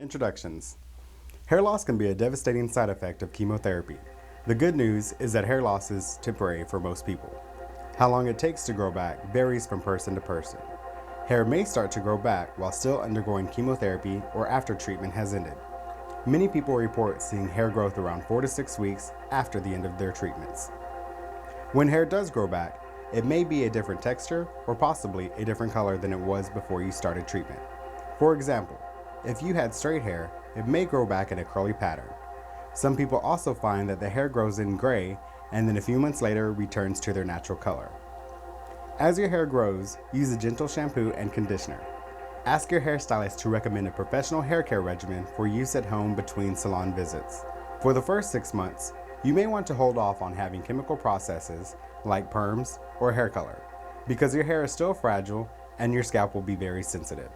Introductions. Hair loss can be a devastating side effect of chemotherapy. The good news is that hair loss is temporary for most people. How long it takes to grow back varies from person to person. Hair may start to grow back while still undergoing chemotherapy or after treatment has ended. Many people report seeing hair growth around 4 to 6 weeks after the end of their treatments. When hair does grow back, it may be a different texture or possibly a different color than it was before you started treatment. For example, if you had straight hair, it may grow back in a curly pattern. Some people also find that the hair grows in gray and then a few months later returns to their natural color. As your hair grows, use a gentle shampoo and conditioner. Ask your hairstylist to recommend a professional hair care regimen for use at home between salon visits. For the first 6 months, you may want to hold off on having chemical processes like perms or hair color because your hair is still fragile and your scalp will be very sensitive.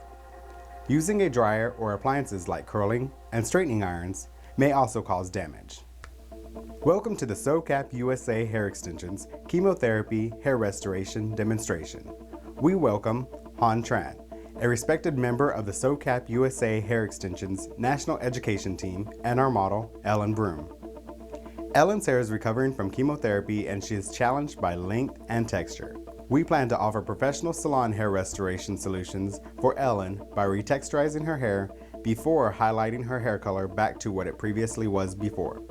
Using a dryer or appliances like curling and straightening irons may also cause damage. Welcome to the SoCap USA Hair Extensions Chemotherapy Hair Restoration Demonstration. We welcome Han Tran, a respected member of the SoCap USA Hair Extensions National Education Team, and our model, Ellen Broom. Ellen's hair is recovering from chemotherapy and she is challenged by length and texture. We plan to offer professional salon hair restoration solutions for Ellen by retexturizing her hair before highlighting her hair color back to what it previously was before.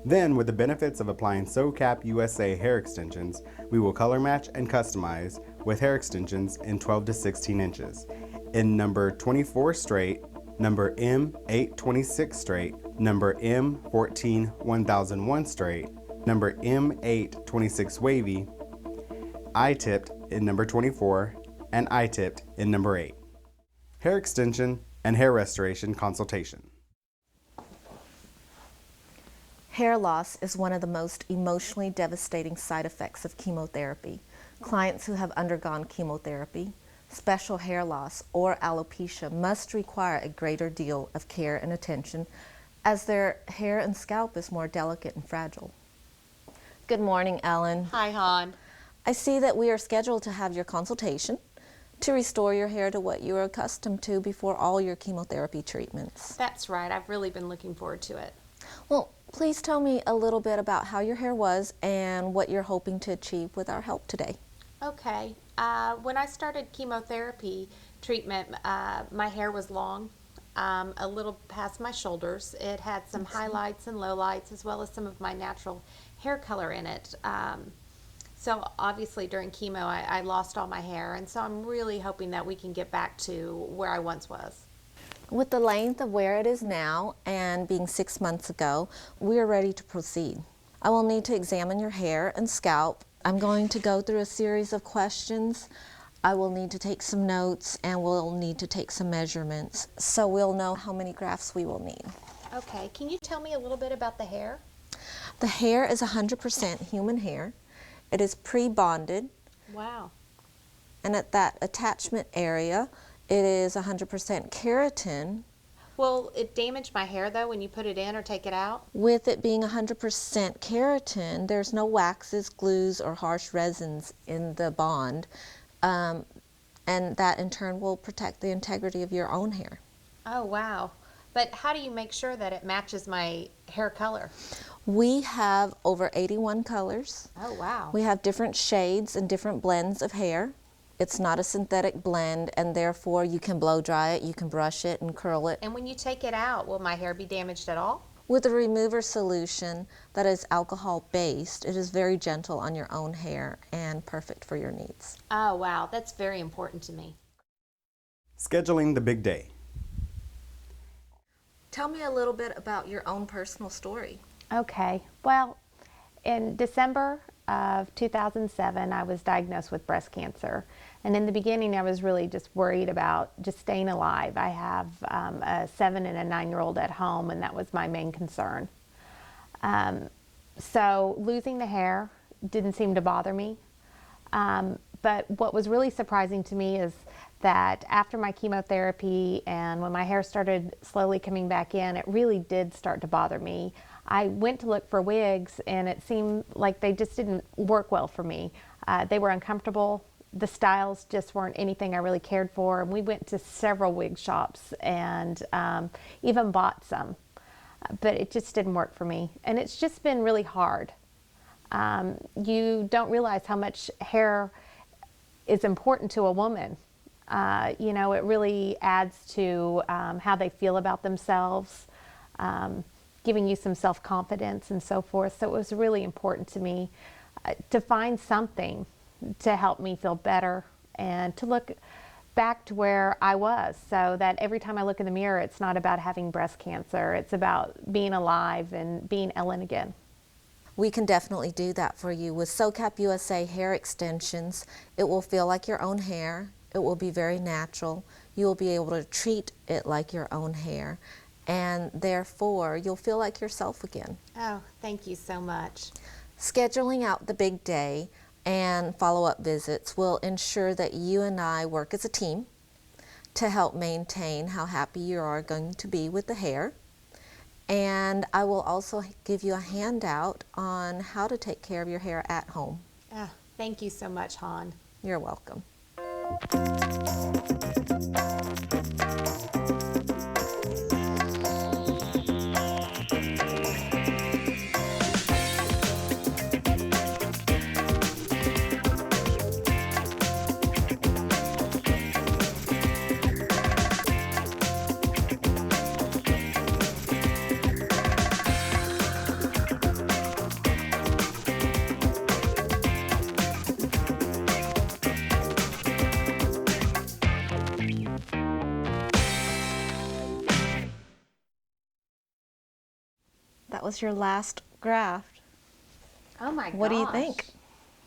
Then, with the benefits of applying SoCap USA hair extensions, we will color match and customize with hair extensions in 12 to 16 inches, in number 24 straight, number M826 straight, number M14 1001 straight, number M826 wavy, I-tipped in number 24, and I-tipped in number 8. Hair extension and hair restoration consultation. Hair loss is one of the most emotionally devastating side effects of chemotherapy. Clients who have undergone chemotherapy, special hair loss, or alopecia must require a greater deal of care and attention as their hair and scalp is more delicate and fragile. Good morning, Ellen. Hi, Han. I see that we are scheduled to have your consultation to restore your hair to what you were accustomed to before all your chemotherapy treatments. That's right. I've really been looking forward to it. Well, please tell me a little bit about how your hair was and what you're hoping to achieve with our help today. Okay. When I started chemotherapy treatment, my hair was long, a little past my shoulders. It had some highlights and lowlights as well as some of my natural hair color in it. So obviously during chemo I lost all my hair, and so I'm really hoping that we can get back to where I once was. With the length of where it is now and being 6 months ago, we are ready to proceed. I will need to examine your hair and scalp. I'm going to go through a series of questions. I will need to take some notes and we'll need to take some measurements so we'll know how many grafts we will need. Okay, can you tell me a little bit about the hair? The hair is 100% human hair. It is pre-bonded. Wow. And at that attachment area, it is 100% keratin. Will it damage my hair though when you put it in or take it out? With it being 100% keratin, there's no waxes, glues, or harsh resins in the bond. And that in turn will protect the integrity of your own hair. Oh, wow. But how do you make sure that it matches my hair color? We have over 81 colors. Oh, wow. We have different shades and different blends of hair. It's not a synthetic blend, and therefore you can blow dry it, you can brush it and curl it. And when you take it out, will my hair be damaged at all? With a remover solution that is alcohol-based, it is very gentle on your own hair and perfect for your needs. Oh, wow. That's very important to me. Scheduling the big day. Tell me a little bit about your own personal story. Okay, well, in December of 2007, I was diagnosed with breast cancer. And in the beginning, I was really just worried about just staying alive. I have a 7 and a 9-year-old at home, and that was my main concern. So losing the hair didn't seem to bother me. But what was really surprising to me is that after my chemotherapy and when my hair started slowly coming back in, it really did start to bother me. I went to look for wigs and it seemed like they just didn't work well for me. They were uncomfortable. the styles just weren't anything I really cared for. And we went to several wig shops and even bought some, but it just didn't work for me. And it's just been really hard. You don't realize how much hair is important to a woman. You know, it really adds to how they feel about themselves, giving you some self-confidence and so forth. So it was really important to me to find something to help me feel better and to look back to where I was, so that every time I look in the mirror, it's not about having breast cancer. It's about being alive and being Ellen again. We can definitely do that for you. With SoCap USA hair extensions, it will feel like your own hair. It will be very natural. You will be able to treat it like your own hair, and therefore you'll feel like yourself again. Oh, thank you so much. Scheduling out the big day and follow-up visits will ensure that you and I work as a team to help maintain how happy you are going to be with the hair. And I will also give you a handout on how to take care of your hair at home. Oh, thank you so much, Han. You're welcome. That was your last graft. Oh my gosh. What do you think?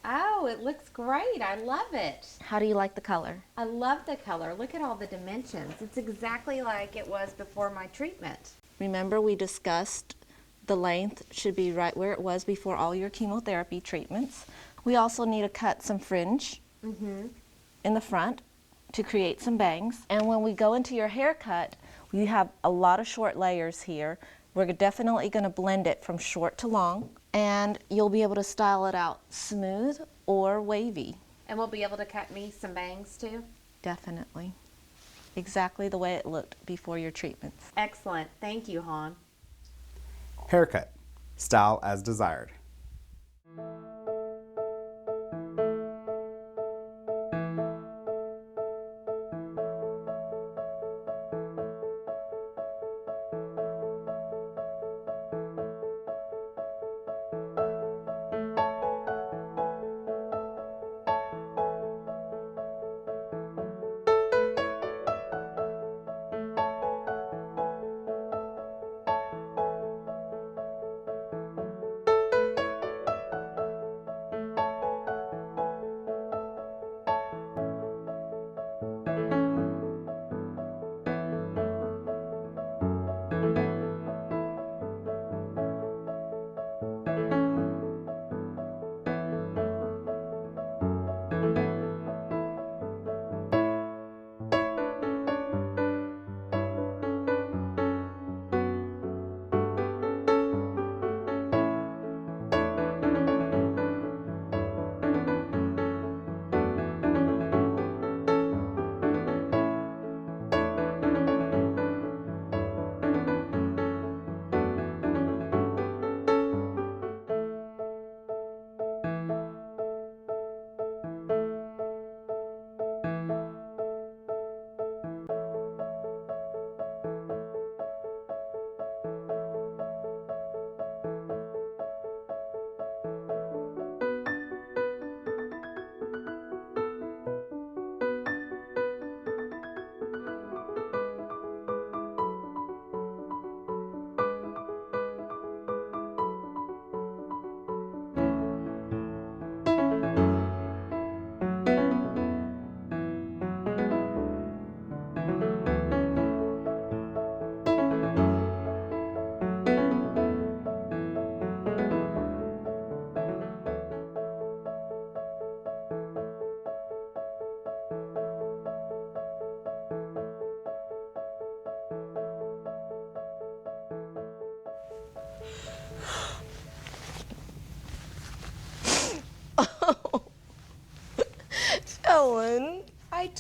Oh, it looks great. I love it. How do you like the color? I love the color. Look at all the dimensions. It's exactly like it was before my treatment. Remember, we discussed the length should be right where it was before all your chemotherapy treatments. We also need to cut some fringe in the front to create some bangs. And when we go into your haircut, you have a lot of short layers here. We're definitely going to blend it from short to long, and you'll be able to style it out smooth or wavy. And we'll be able to cut me some bangs too? Definitely. Exactly the way it looked before your treatments. Excellent. Thank you, Han. Haircut. Style as desired.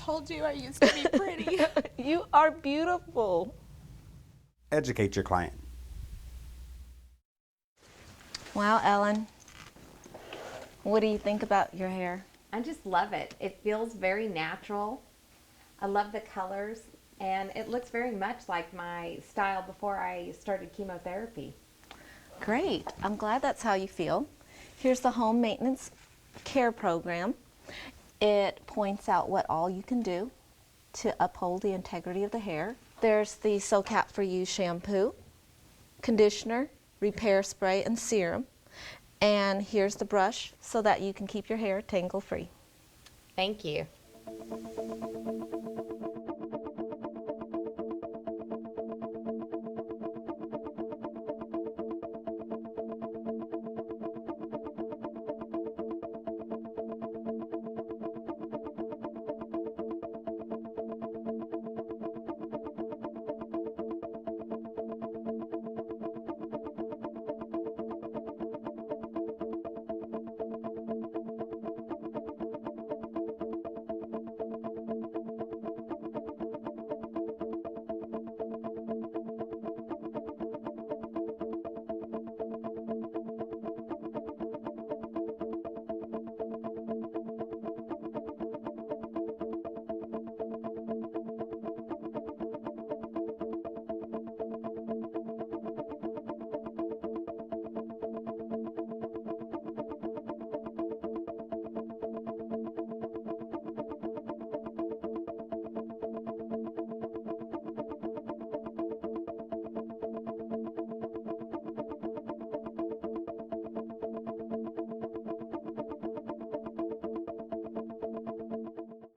told you I used to be pretty. You are beautiful. Educate your client. Wow, Ellen, what do you think about your hair? I just love it. It feels very natural. I love the colors, and it looks very much like my style before I started chemotherapy. Great. I'm glad that's how you feel. Here's the home maintenance care program. It points out what all you can do to uphold the integrity of the hair. There's the SoCap for You shampoo, conditioner, repair spray, and serum. And here's the brush so that you can keep your hair tangle free. Thank you.